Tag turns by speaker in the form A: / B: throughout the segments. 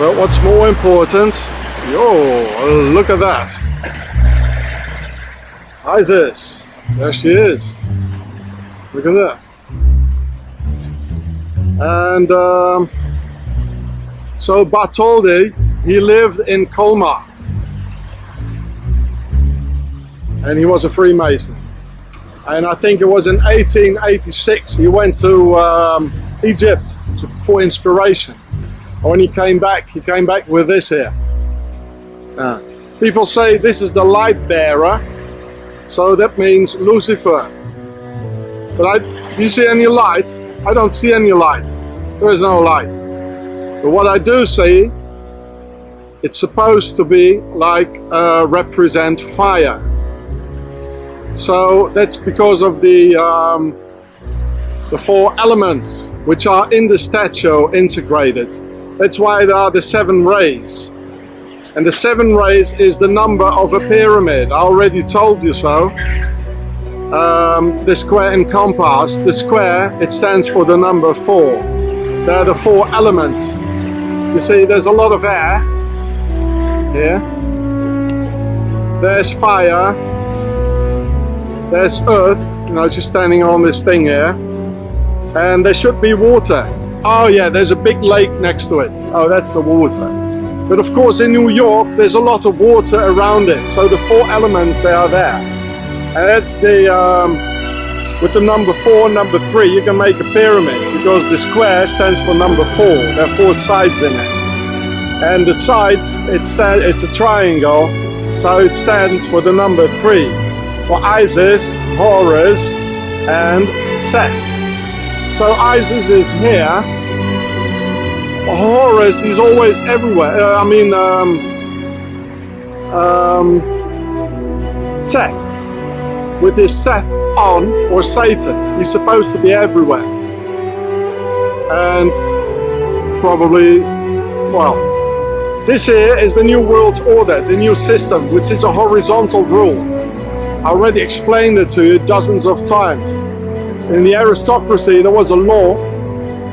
A: But what's more important, yo, look at that. Isis, there she is. Look at that. And so Bartholdi, he lived in Colmar. And he was a Freemason. And I think it was in 1886 he went to Egypt for inspiration. And when he came back with this here. People say this is the light bearer, so that means Lucifer. But do you see any light? I don't see any light. There is no light. But what I do see, it's supposed to be like represent fire. So that's because of the 4 elements which are in the statue integrated. That's why there are the 7 rays. And the 7 rays is the number of a pyramid. I already told you so. The square and compass. The square, it stands for the number 4. There are the 4 elements. You see, there's a lot of air here. There's fire. There's earth, you know, just standing on this thing here. And there should be water. Oh yeah, there's a big lake next to it. Oh, that's the water. But of course in New York, there's a lot of water around it. So the 4 elements, they are there. And that's the, with the number 4 and number 3, you can make a pyramid. Because the square stands for number 4. There are 4 sides in it. And the sides, it's a triangle. So it stands for the number 3. For Isis, Horus, and Seth. So Isis is here. Horus is always everywhere. Seth. With his Seth on, or Satan. He's supposed to be everywhere. And probably, well, this here is the New World Order, the new system, which is a horizontal rule. I already explained it to you dozens of times. In the aristocracy, there was a law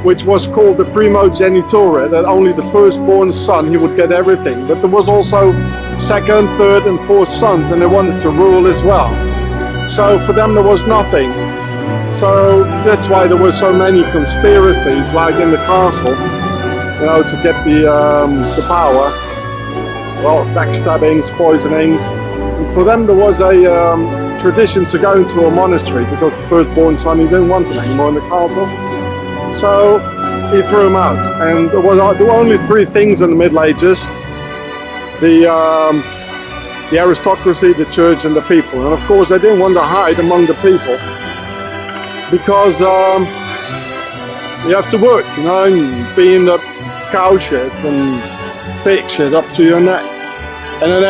A: which was called the primogenitura, that only the firstborn son, he would get everything. But there was also 2nd, 3rd and 4th sons, and they wanted to rule as well. So for them there was nothing. So that's why there were so many conspiracies, like in the castle, you know, to get the power. Well, backstabbings, poisonings. For them there was a tradition to go into a monastery because the firstborn son, he didn't want him anymore in the castle. So he threw him out. And there were only 3 things in the Middle Ages. The aristocracy, the church and the people. And of course they didn't want to hide among the people. Because you have to work, you know, and be in the cow shit and pig shit up to your neck. And an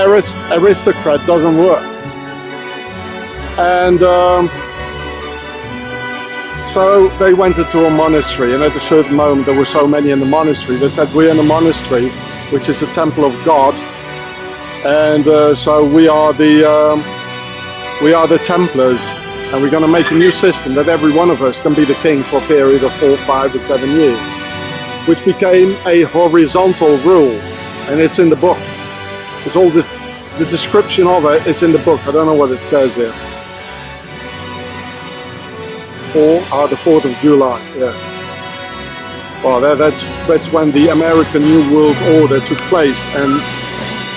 A: aristocrat doesn't work. And so they went into a monastery, and at a certain moment there were so many in the monastery. They said, we're in a monastery, which is a temple of God. And so we are the Templars, and we're going to make a new system that every one of us can be the king for a period of 4, 5 or 7 years. Which became a horizontal rule, and it's in the book. It's all this, the description of it is in the book. I don't know what it says here. The 4th of July, yeah. Well, that's when the American New World Order took place, and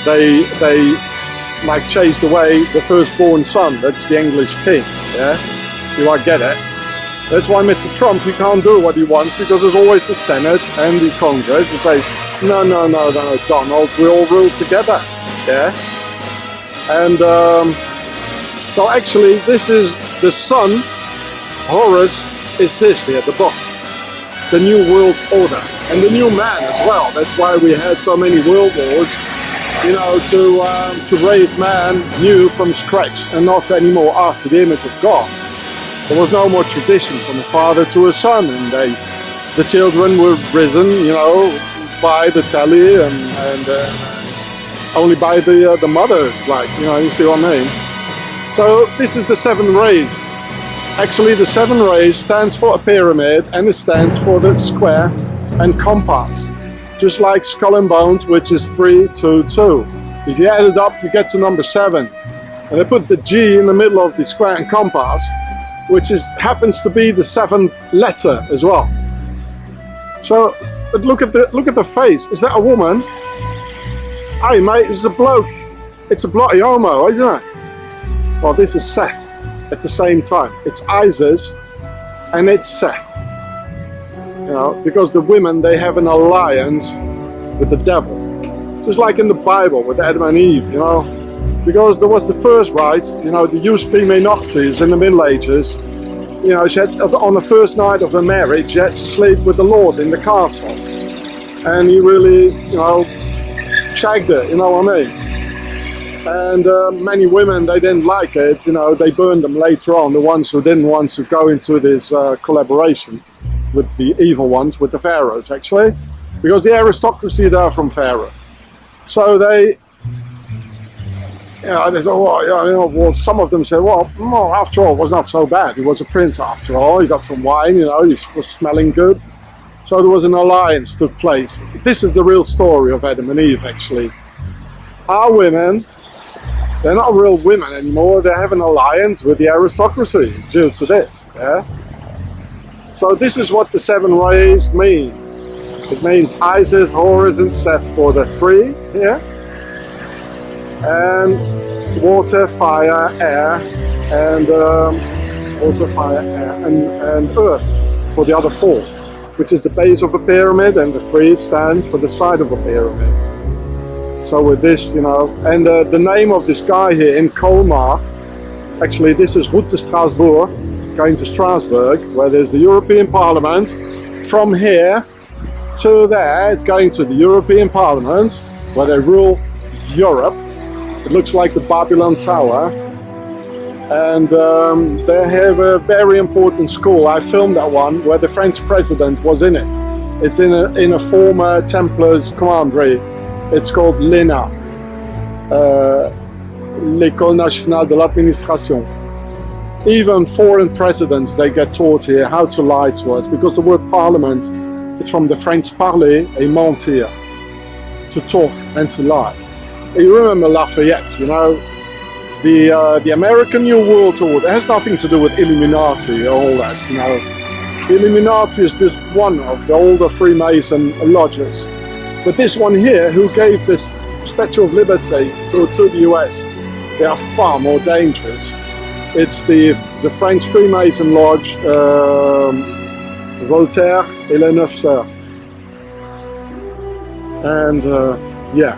A: they like chased away the firstborn son. That's the English king, yeah. Do I get it? That's why Mr. Trump, he can't do what he wants, because there's always the Senate and the Congress who say, no, Donald, we all rule together, yeah? And so actually this is the son, Horus, is this here, the book, the New World Order, and the new man as well. That's why we had so many world wars, you know, to raise man new from scratch and not anymore after the image of God. There was no more tradition from a father to a son, and the children were risen, you know, by the telly and only by the mothers, like, you know, you see what I mean? So this is the 7 rays. Actually, the 7 rays stands for a pyramid, and it stands for the square and compass. just like Skull and Bones, which is 3, 2, 2. If you add it up, you get to number 7. And they put the G in the middle of the square and compass, which happens to be the 7th letter as well. So, but look at the face. Is that a woman? Hey mate, it's a bloke. It's a bloody homo, isn't it? Well, this is Seth at the same time. It's Isis and it's Seth. You know, because the women, they have an alliance with the devil. Just like in the Bible with Adam and Eve, you know. Because there was the first rite, you know, the Jus Prime Noctis in the Middle Ages. You know, she had, on the first night of her marriage, she had to sleep with the Lord in the castle. And he really, you know, shagged her, you know what I mean? And many women, they didn't like it, you know, they burned them later on, the ones who didn't want to go into this collaboration with the evil ones, with the pharaohs actually, because the aristocracy, they are from Pharaoh. So they, you know, they said, well, you know, well, some of them said, well, after all, it was not so bad. He was a prince after all. He got some wine, you know, he was smelling good. So there was an alliance took place. This is the real story of Adam and Eve, actually. Our women, they're not real women anymore. They have an alliance with the aristocracy due to this. Yeah. So this is what the 7 rays mean. It means Isis, Horus, and Seth for the 3 here. And water, fire, air, and water, fire, air, and earth for the other 4, which is the base of a pyramid, and the 3 stands for the side of a pyramid. So with this, you know, and the name of this guy here in Colmar, actually this is Route de Strasbourg, going to Strasbourg, where there's the European Parliament. From here to there, it's going to the European Parliament, where they rule Europe. It looks like the Babylon Tower, and they have a very important school. I filmed that one where the French president was in it. It's in a former Templars commandery. It's called l'ENA, l'École Nationale de l'Administration. Even foreign presidents, they get taught here how to lie to us, because the word parliament is from the French parler et mentir, to talk and to lie. You remember Lafayette, you know, the American New World Order has nothing to do with Illuminati or all that, you know. The Illuminati is just one of the older Freemason lodges. But this one here, who gave this Statue of Liberty to the US, they are far more dangerous. It's the French Freemason Lodge, Voltaire et les Neuf Sœurs. And yeah.